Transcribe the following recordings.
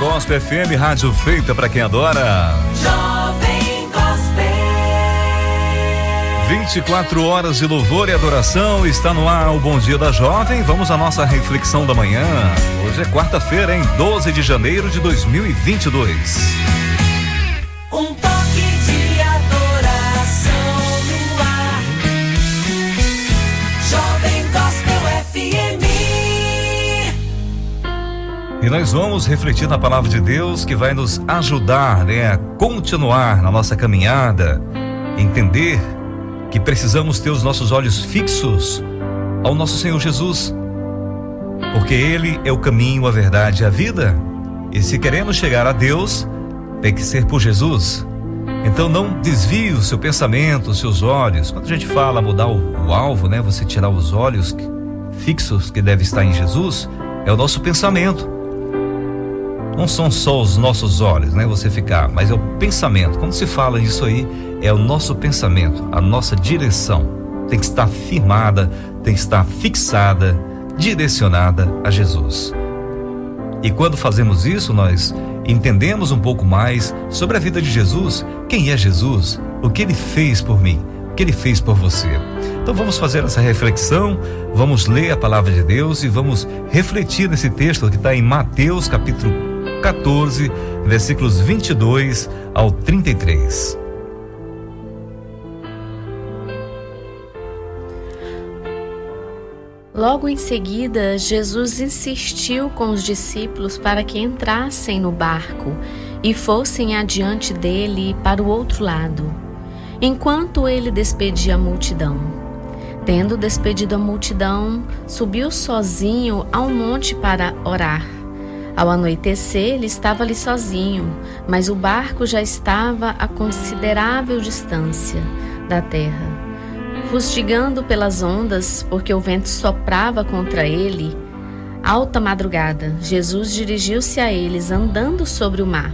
Gospel FM, rádio feita para quem adora. Jovem Gospel. 24 horas de louvor e adoração, está no ar o Bom Dia da Jovem. Vamos à nossa reflexão da manhã. Hoje é quarta-feira, em 12 de janeiro de 2022. Um toque de adoração no ar. Jovem Gospel FM. E nós vamos refletir na palavra de Deus, que vai nos ajudar, a continuar na nossa caminhada, entender que precisamos ter os nossos olhos fixos ao nosso Senhor Jesus, porque Ele é o caminho, a verdade e a vida. E se queremos chegar a Deus, tem que ser por Jesus. Então não desvie o seu pensamento, os seus olhos. Quando a gente fala mudar o alvo, você tirar os olhos fixos que deve estar em Jesus, é o nosso pensamento. Não são só os nossos olhos, você ficar, mas é o pensamento. Quando se fala isso aí, é o nosso pensamento, a nossa direção tem que estar firmada, tem que estar fixada, direcionada a Jesus. E quando fazemos isso, nós entendemos um pouco mais sobre a vida de Jesus, quem é Jesus, o que Ele fez por mim, o que Ele fez por você. Então vamos fazer essa reflexão, vamos ler a palavra de Deus e vamos refletir nesse texto que está em Mateus capítulo 14, versículos 22 ao 33. Logo em seguida, Jesus insistiu com os discípulos para que entrassem no barco e fossem adiante dele para o outro lado, enquanto ele despedia a multidão. Tendo despedido a multidão, subiu sozinho ao monte para orar. Ao anoitecer, ele estava ali sozinho, mas o barco já estava a considerável distância da terra. Fustigando pelas ondas, porque o vento soprava contra ele, alta madrugada, Jesus dirigiu-se a eles andando sobre o mar.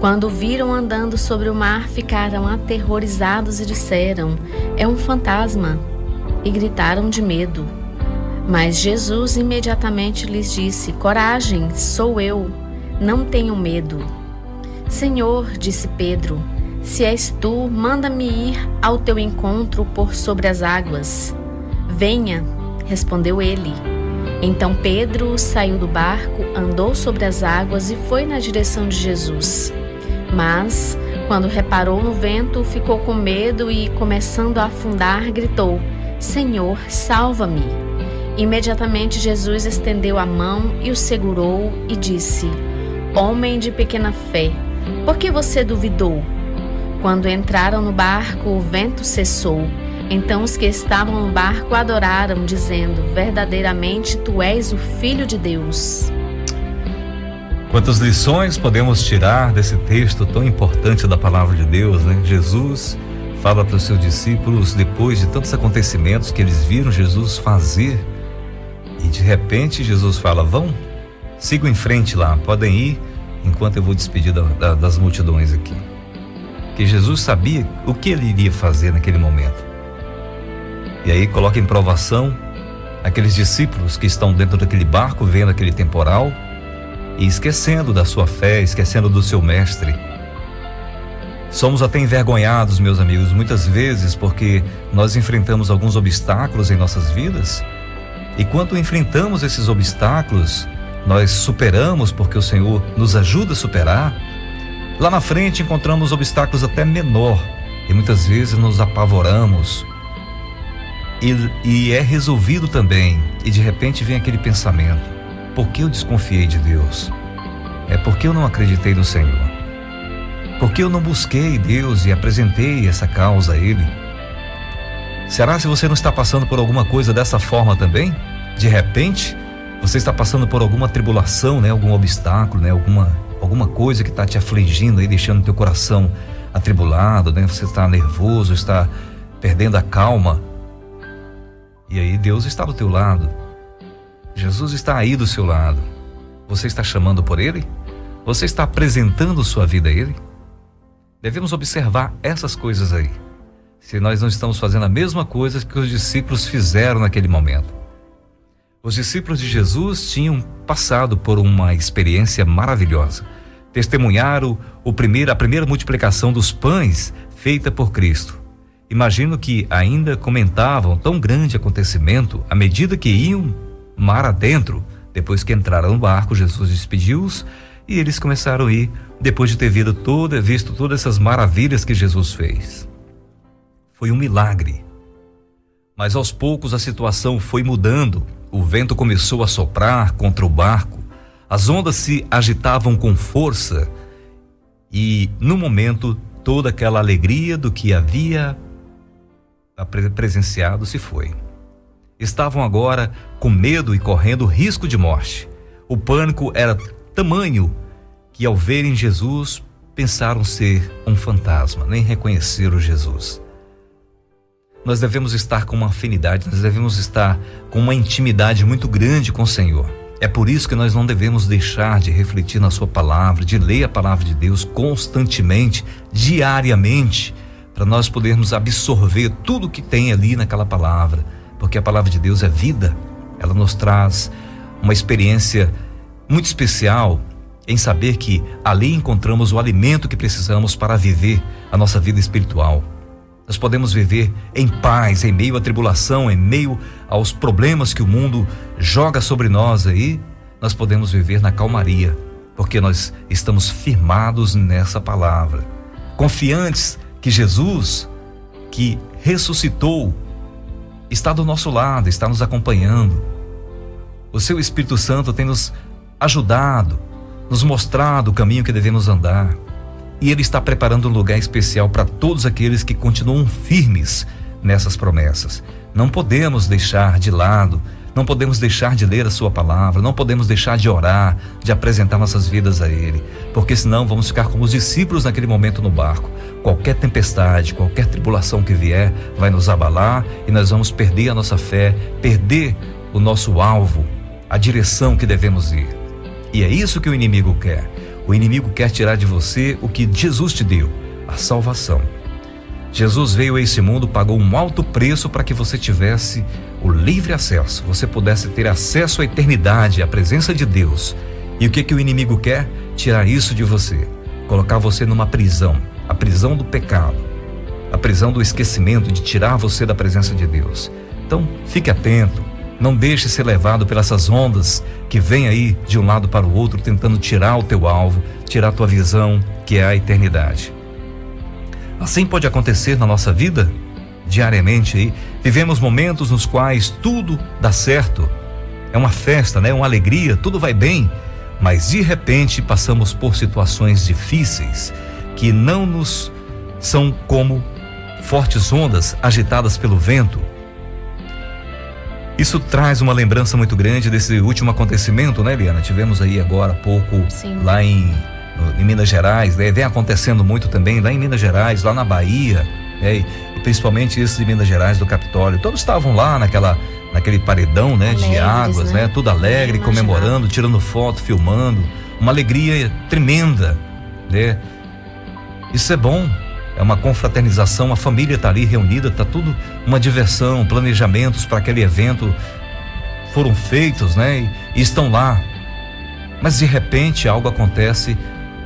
Quando o viram andando sobre o mar, ficaram aterrorizados e disseram: "É um fantasma!" e gritaram de medo. Mas Jesus imediatamente lhes disse: "Coragem, sou eu, não tenham medo." "Senhor", disse Pedro, "se és tu, manda-me ir ao teu encontro por sobre as águas." "Venha", respondeu ele. Então Pedro saiu do barco, andou sobre as águas e foi na direção de Jesus. Mas, quando reparou no vento, ficou com medo e, começando a afundar, gritou: "Senhor, salva-me." Imediatamente Jesus estendeu a mão e o segurou e disse: "Homem de pequena fé, por que você duvidou?" Quando entraram no barco, o vento cessou. Então os que estavam no barco adoraram, dizendo: "Verdadeiramente tu és o Filho de Deus." Quantas lições podemos tirar desse texto tão importante da palavra de Deus, Jesus fala para os seus discípulos, depois de tantos acontecimentos que eles viram Jesus fazer, e de repente Jesus fala: "Vão, sigam em frente lá, podem ir, enquanto eu vou despedir das multidões aqui." Que Jesus sabia o que ele iria fazer naquele momento. E aí coloca em provação aqueles discípulos que estão dentro daquele barco, vendo aquele temporal e esquecendo da sua fé, esquecendo do seu mestre. Somos até envergonhados, meus amigos, muitas vezes, porque nós enfrentamos alguns obstáculos em nossas vidas, e quando enfrentamos esses obstáculos, nós superamos porque o Senhor nos ajuda a superar. Lá na frente encontramos obstáculos até menor, e muitas vezes nos apavoramos, e é resolvido também, e de repente vem aquele pensamento: por que eu desconfiei de Deus? É porque eu não acreditei no Senhor. Porque eu não busquei Deus e apresentei essa causa a Ele? Será se você não está passando por alguma coisa dessa forma também? De repente, você está passando por alguma tribulação, algum obstáculo, alguma coisa que está te afligindo, deixando teu coração atribulado, você está nervoso, está perdendo a calma. E aí Deus está do teu lado. Jesus está aí do seu lado. Você está chamando por Ele? Você está apresentando sua vida a Ele? Devemos observar essas coisas aí, se nós não estamos fazendo a mesma coisa que os discípulos fizeram naquele momento. Os discípulos de Jesus tinham passado por uma experiência maravilhosa. Testemunharam a primeira multiplicação dos pães feita por Cristo. Imagino que ainda comentavam tão grande acontecimento à medida que iam mar adentro. Depois que entraram no barco, Jesus despediu-os e eles começaram a ir, depois de ter visto todas essas maravilhas que Jesus fez. Foi um milagre. Mas aos poucos a situação foi mudando. O vento começou a soprar contra o barco. As ondas se agitavam com força. E, no momento, toda aquela alegria do que havia presenciado se foi. Estavam agora com medo e correndo risco de morte. O pânico era tamanho que, ao verem Jesus, pensaram ser um fantasma, nem reconheceram Jesus. Nós devemos estar com uma afinidade, nós devemos estar com uma intimidade muito grande com o Senhor. É por isso que nós não devemos deixar de refletir na sua palavra, de ler a palavra de Deus constantemente, diariamente, para nós podermos absorver tudo que tem ali naquela palavra, porque a palavra de Deus é vida. Ela nos traz uma experiência muito especial em saber que ali encontramos o alimento que precisamos para viver a nossa vida espiritual. Nós podemos viver em paz, em meio à tribulação, em meio aos problemas que o mundo joga sobre nós aí. Nós podemos viver na calmaria, porque nós estamos firmados nessa palavra, confiantes que Jesus, que ressuscitou, está do nosso lado, está nos acompanhando. O seu Espírito Santo tem nos ajudado, nos mostrado o caminho que devemos andar. E Ele está preparando um lugar especial para todos aqueles que continuam firmes nessas promessas. Não podemos deixar de lado, não podemos deixar de ler a sua palavra, não podemos deixar de orar, de apresentar nossas vidas a Ele, porque senão vamos ficar como os discípulos naquele momento no barco. Qualquer tempestade, qualquer tribulação que vier vai nos abalar e nós vamos perder a nossa fé, perder o nosso alvo, a direção que devemos ir. E é isso que o inimigo quer. O inimigo quer tirar de você o que Jesus te deu, a salvação. Jesus veio a esse mundo, pagou um alto preço para que você tivesse o livre acesso, você pudesse ter acesso à eternidade, à presença de Deus. E o que o inimigo quer? Tirar isso de você, colocar você numa prisão, a prisão do pecado, a prisão do esquecimento, de tirar você da presença de Deus. Então, fique atento. Não deixe ser levado pelas essas ondas que vêm aí de um lado para o outro, tentando tirar o teu alvo, tirar a tua visão, que é a eternidade. Assim pode acontecer na nossa vida, diariamente aí. Vivemos momentos nos quais tudo dá certo. É uma festa, né? Uma alegria, tudo vai bem. Mas de repente passamos por situações difíceis que não nos são como fortes ondas agitadas pelo vento. Isso traz uma lembrança muito grande desse último acontecimento, né, Eliana? Tivemos aí agora há pouco, sim, lá em Minas Gerais, né? Vem acontecendo muito também lá em Minas Gerais, lá na Bahia, né? E principalmente esse de Minas Gerais, do Capitólio. Todos estavam lá naquele paredão, né? Alegres, de águas, né? Tudo alegre, comemorando, tirando foto, filmando. Uma alegria tremenda, né? Isso é bom. É uma confraternização, a família está ali reunida, está tudo uma diversão, planejamentos para aquele evento foram feitos, né? E estão lá. Mas de repente algo acontece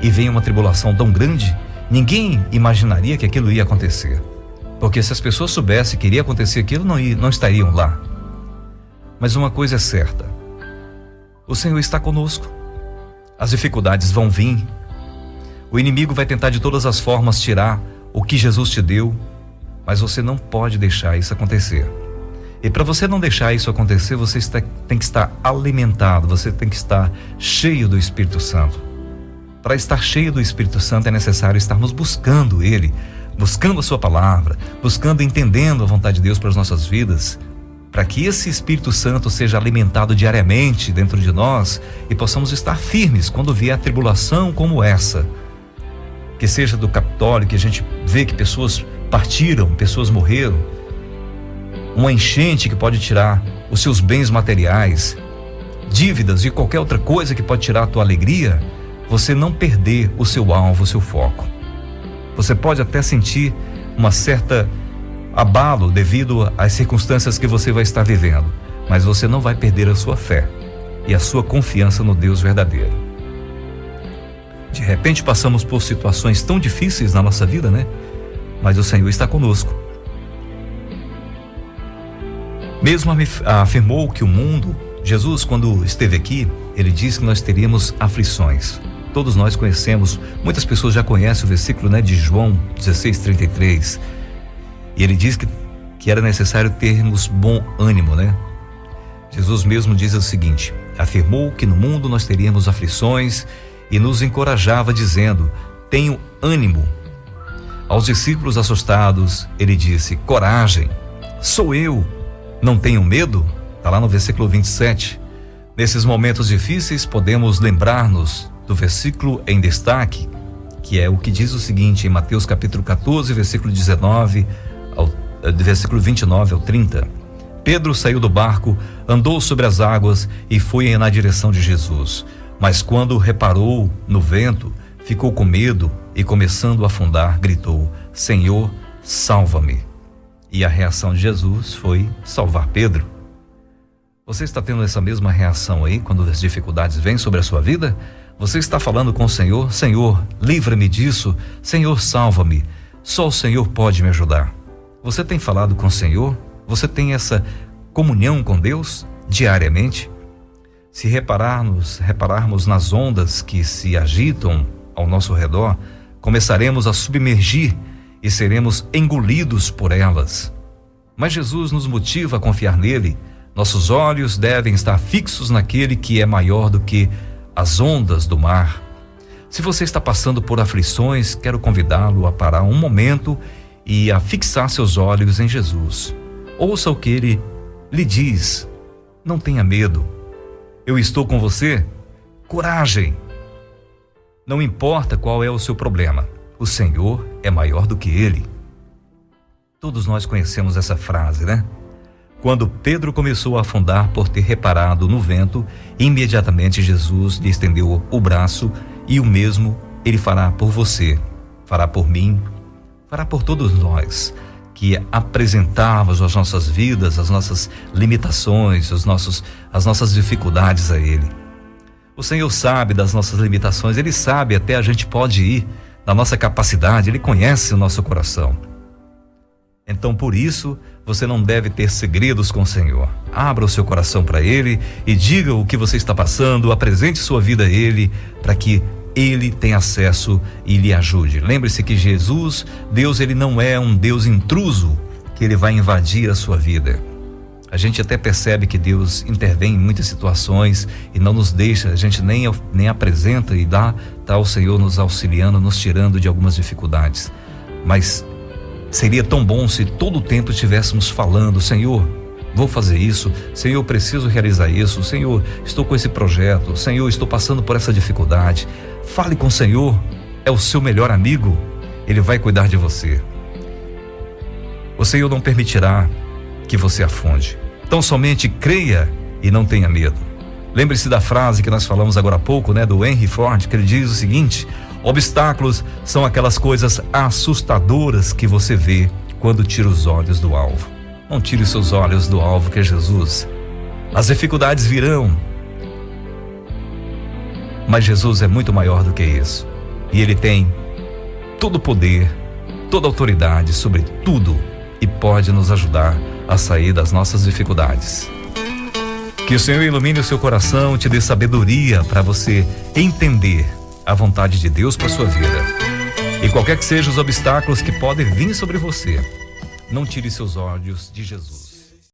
e vem uma tribulação tão grande, ninguém imaginaria que aquilo ia acontecer. Porque se as pessoas soubessem que iria acontecer aquilo, não estariam lá. Mas uma coisa é certa: o Senhor está conosco. As dificuldades vão vir. O inimigo vai tentar de todas as formas tirar o que Jesus te deu, mas você não pode deixar isso acontecer. E para você não deixar isso acontecer, você tem que estar alimentado, você tem que estar cheio do Espírito Santo. Para estar cheio do Espírito Santo é necessário estarmos buscando Ele, buscando a sua palavra, buscando, entendendo a vontade de Deus para as nossas vidas, para que esse Espírito Santo seja alimentado diariamente dentro de nós e possamos estar firmes quando vier a tribulação como essa. Que seja do Capitólio, que a gente vê que pessoas partiram, pessoas morreram, uma enchente que pode tirar os seus bens materiais, dívidas e qualquer outra coisa que pode tirar a tua alegria, você não perder o seu alvo, o seu foco. Você pode até sentir uma certa abalo devido às circunstâncias que você vai estar vivendo, mas você não vai perder a sua fé e a sua confiança no Deus verdadeiro. De repente passamos por situações tão difíceis na nossa vida, né? Mas o Senhor está conosco. Mesmo afirmou que o mundo, Jesus, quando esteve aqui, ele disse que nós teríamos aflições. Todos nós conhecemos, muitas pessoas já conhecem o versículo, né, de João 16:33. E ele diz que era necessário termos bom ânimo, né? Jesus mesmo diz o seguinte: afirmou que no mundo nós teríamos aflições e nos encorajava dizendo: tenham ânimo. Aos discípulos assustados, ele disse: coragem, sou eu, não tenham medo. Está lá no versículo 27. Nesses momentos difíceis podemos lembrar-nos do versículo em destaque, que é o que diz o seguinte em Mateus capítulo 14, versículo 19, versículo 29 ao 30. Pedro saiu do barco, andou sobre as águas e foi na direção de Jesus. Mas quando reparou no vento, ficou com medo e, começando a afundar, gritou: Senhor, salva-me. E a reação de Jesus foi salvar Pedro. Você está tendo essa mesma reação aí quando as dificuldades vêm sobre a sua vida? Você está falando com o Senhor: Senhor, livra-me disso, Senhor, salva-me. Só o Senhor pode me ajudar. Você tem falado com o Senhor? Você tem essa comunhão com Deus diariamente? Se repararmos nas ondas que se agitam ao nosso redor, começaremos a submergir e seremos engolidos por elas. Mas Jesus nos motiva a confiar nele. Nossos olhos devem estar fixos naquele que é maior do que as ondas do mar. Se você está passando por aflições, quero convidá-lo a parar um momento e a fixar seus olhos em Jesus. Ouça o que ele lhe diz: não tenha medo, eu estou com você. Coragem. Não importa qual é o seu problema, o Senhor é maior do que ele. Todos nós conhecemos essa frase, né? Quando Pedro começou a afundar por ter reparado no vento, imediatamente Jesus lhe estendeu o braço, e o mesmo ele fará por você, fará por mim, fará por todos nós que apresentamos as nossas vidas, as nossas limitações, as nossas dificuldades a ele. O Senhor sabe das nossas limitações, ele sabe até a gente pode ir, da nossa capacidade, ele conhece o nosso coração. Então, por isso, você não deve ter segredos com o Senhor. Abra o seu coração para ele e diga o que você está passando, apresente sua vida a ele, para que ele tenha acesso e lhe ajude. Lembre-se que Jesus, Deus, ele não é um Deus intruso, que ele vai invadir a sua vida. A gente até percebe que Deus intervém em muitas situações e não nos deixa, a gente nem apresenta e dá ao Senhor nos auxiliando, nos tirando de algumas dificuldades. Mas seria tão bom se todo o tempo estivéssemos falando: Senhor, vou fazer isso, Senhor, preciso realizar isso, Senhor, estou com esse projeto, Senhor, estou passando por essa dificuldade. Fale com o Senhor, é o seu melhor amigo, ele vai cuidar de você. O Senhor não permitirá que você afunde. Então somente creia e não tenha medo. Lembre-se da frase que nós falamos agora há pouco, né, do Henry Ford, que ele diz o seguinte: obstáculos são aquelas coisas assustadoras que você vê quando tira os olhos do alvo. Não tire os seus olhos do alvo, que é Jesus. As dificuldades virão, mas Jesus é muito maior do que isso. E ele tem todo o poder, toda a autoridade sobre tudo e pode nos ajudar a sair das nossas dificuldades. Que o Senhor ilumine o seu coração, te dê sabedoria para você entender a vontade de Deus para sua vida. E qualquer que sejam os obstáculos que podem vir sobre você, não tire seus olhos de Jesus.